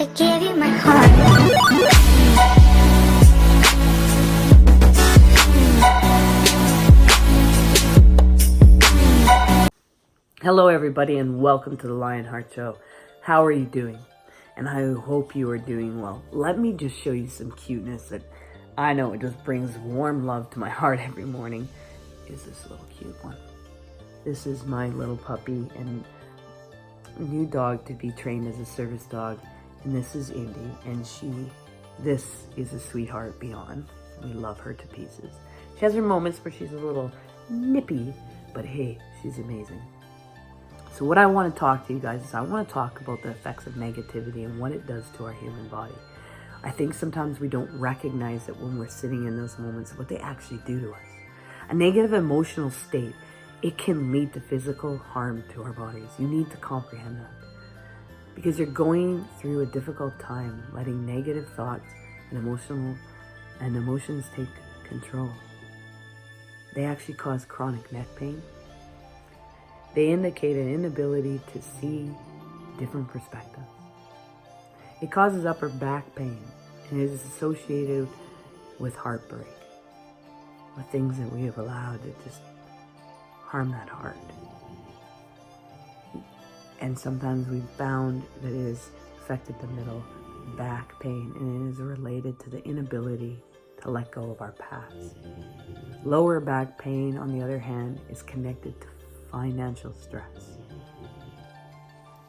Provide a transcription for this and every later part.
I gave you my heart. Hello everybody and welcome to the Lionheart Show. How are you doing? And I hope you are doing well. Let me just show you some cuteness that I know it just brings warm love to my heart every morning. Is this little cute one. This is my little puppy and new dog to be trained as a service dog. And this is Indy, and this is a sweetheart beyond. We love her to pieces. She has her moments where she's a little nippy, but hey, she's amazing. So what I want to talk to you guys is I want to talk about the effects of negativity and what it does to our human body. I think sometimes we don't recognize that when we're sitting in those moments, what they actually do to us. A negative emotional state, it can lead to physical harm to our bodies. You need to comprehend that. Because you're going through a difficult time, letting negative thoughts and emotions take control. They actually cause chronic neck pain. They indicate an inability to see different perspectives. It causes upper back pain and is associated with heartbreak, with things that we have allowed to just harm that heart. And sometimes we've found that it has affected the middle back pain, and it is related to the inability to let go of our past. Lower back pain, on the other hand, is connected to financial stress.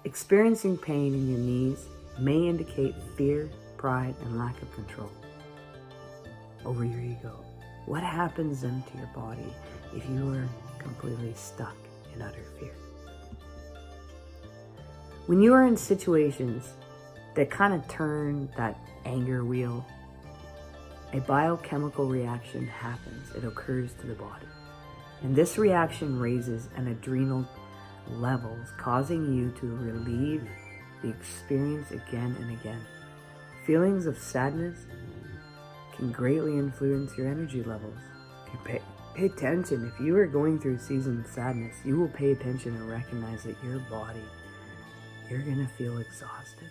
Experiencing pain in your knees may indicate fear, pride, and lack of control over your ego. What happens then to your body if you are completely stuck in utter fear? When you are in situations that kind of turn that anger wheel, a biochemical reaction happens. It occurs to the body. And this reaction raises an adrenal levels, causing you to relieve the experience again and again. Feelings of sadness can greatly influence your energy levels. If you pay attention, if you are going through a season of sadness, you will pay attention and recognize that your body, you're going to feel exhausted.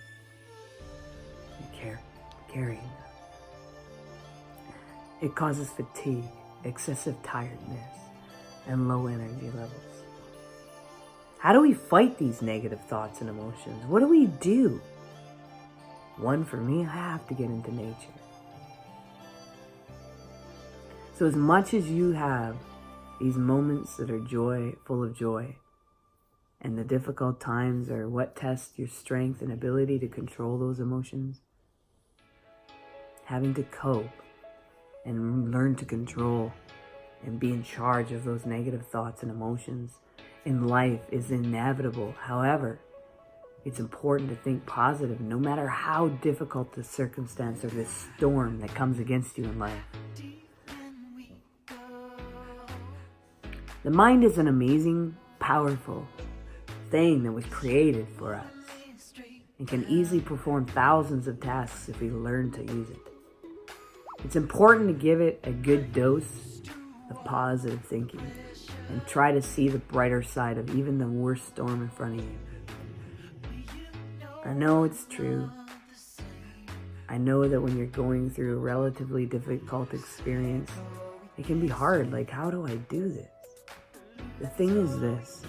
You're carrying that. It causes fatigue, excessive tiredness, and low energy levels. How do we fight these negative thoughts and emotions? What do we do? One, for me, I have to get into nature. So as much as you have these moments that are full of joy, and the difficult times are what test your strength and ability to control those emotions, having to cope and learn to control and be in charge of those negative thoughts and emotions in life is inevitable. However, it's important to think positive no matter how difficult the circumstance or the storm that comes against you in life. The mind is an amazing, powerful thing that was created for us and can easily perform thousands of tasks if we learn to use it. It's important to give it a good dose of positive thinking and try to see the brighter side of even the worst storm in front of you. I know it's true. I know that when you're going through a relatively difficult experience, it can be hard. Like, how do I do this? The thing is this.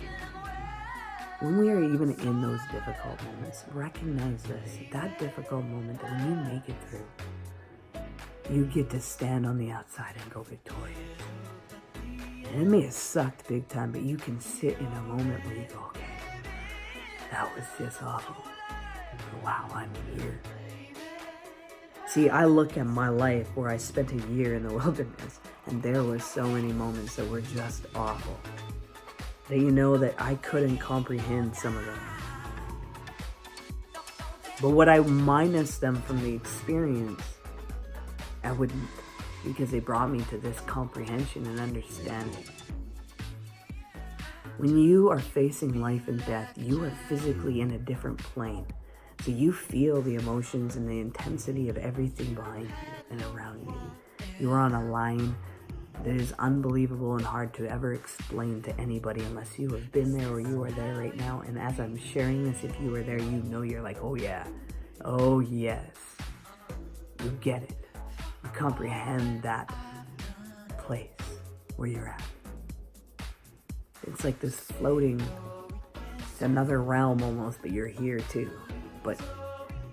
When we are even in those difficult moments, recognize this. That difficult moment, that when you make it through, you get to stand on the outside and go victorious. And it may have sucked big time, but you can sit in a moment where you go, okay, that was just awful. Wow, I'm here. See, I look at my life where I spent a year in the wilderness, and there were so many moments that were just awful. That you know that I couldn't comprehend some of them. But would I minus them from the experience? I wouldn't, because they brought me to this comprehension and understanding. When you are facing life and death, you are physically in a different plane. So you feel the emotions and the intensity of everything behind you and around you. You are on a line that is unbelievable and hard to ever explain to anybody unless you have been there or you are there right now. And as I'm sharing this, if you are there, you know, you're like, oh yeah, Oh yes, you get it. You comprehend that place where you're at. It's like this floating, it's another realm almost, but you're here too. But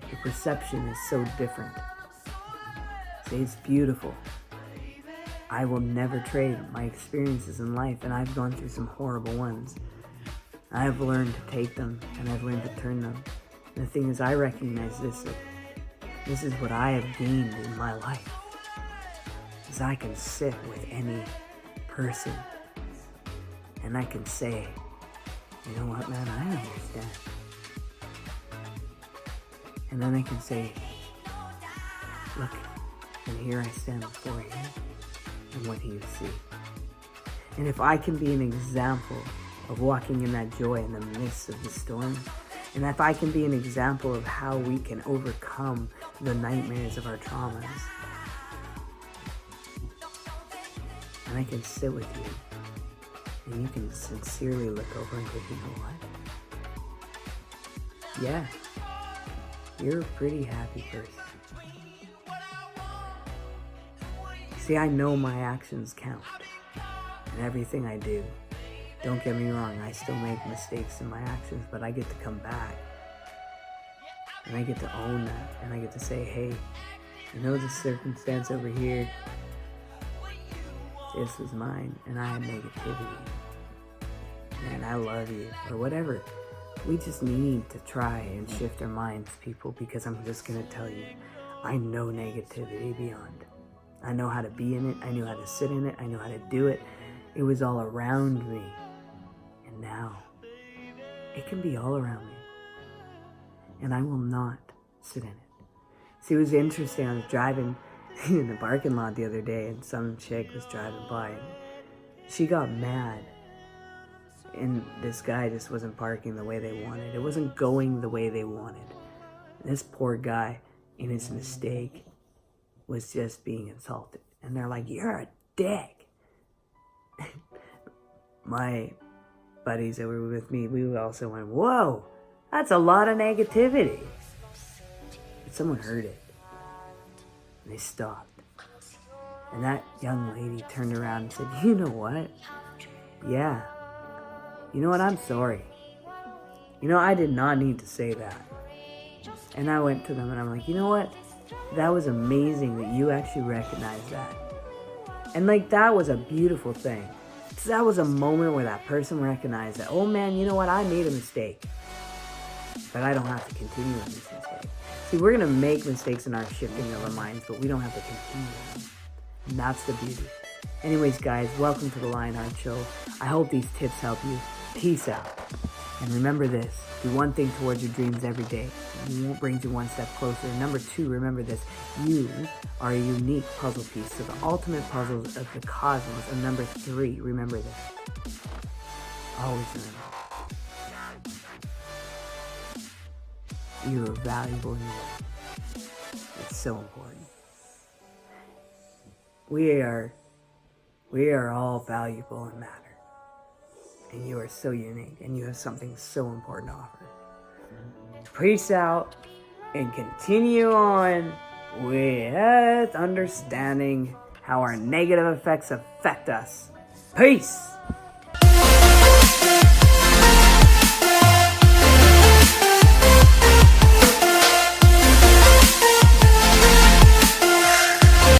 your perception is so different. See, it's beautiful. I will never trade my experiences in life, and I've gone through some horrible ones. I've learned to take them, and I've learned to turn them. And the thing is, I recognize this, that this is what I have gained in my life. Is I can sit with any person, and I can say, you know what, man, I understand. And then I can say, look, and here I stand before you, and what do you see? And if I can be an example of walking in that joy in the midst of the storm, and if I can be an example of how we can overcome the nightmares of our traumas, and I can sit with you, and you can sincerely look over and go, you know what? Yeah, you're a pretty happy person. See, I know my actions count, and everything I do. Don't get me wrong, I still make mistakes in my actions, but I get to come back. And I get to own that, and I get to say, hey, you know this circumstance over here, this was mine, and I had negativity. Man, I love you, or whatever. We just need to try and shift our minds, people, because I'm just going to tell you, I know negativity beyond. I know how to be in it, I knew how to sit in it, I know how to do it. It was all around me. And now, it can be all around me. And I will not sit in it. See, it was interesting, I was driving in the parking lot the other day, and some chick was driving by, and she got mad. And this guy just wasn't parking the way they wanted. It wasn't going the way they wanted. This poor guy, in his mistake, was just being insulted. And they're like, you're a dick. My buddies that were with me, we also went, whoa, that's a lot of negativity. But someone heard it. And they stopped. And that young lady turned around and said, you know what? Yeah. You know what? I'm sorry. You know, I did not need to say that. And I went to them and I'm like, you know what? That was amazing that you actually recognized that. And like, that was a beautiful thing. So that was a moment where that person recognized that, oh man, you know what? I made a mistake. But I don't have to continue with this mistake. See, we're going to make mistakes in our shifting of our minds, but we don't have to continue them. And that's the beauty. Anyways, guys, welcome to the Lionheart Show. I hope these tips help you. Peace out. And remember this, do one thing towards your dreams every day. It brings you one step closer. Number 2, remember this, you are a unique puzzle piece to the ultimate puzzles of the cosmos. And number 3, remember this, always remember, you are valuable in your life. It's so important. We are all valuable and matter. And you are so unique, and you have something so important to offer. Peace out, and continue on with understanding how our negative effects affect us. Peace!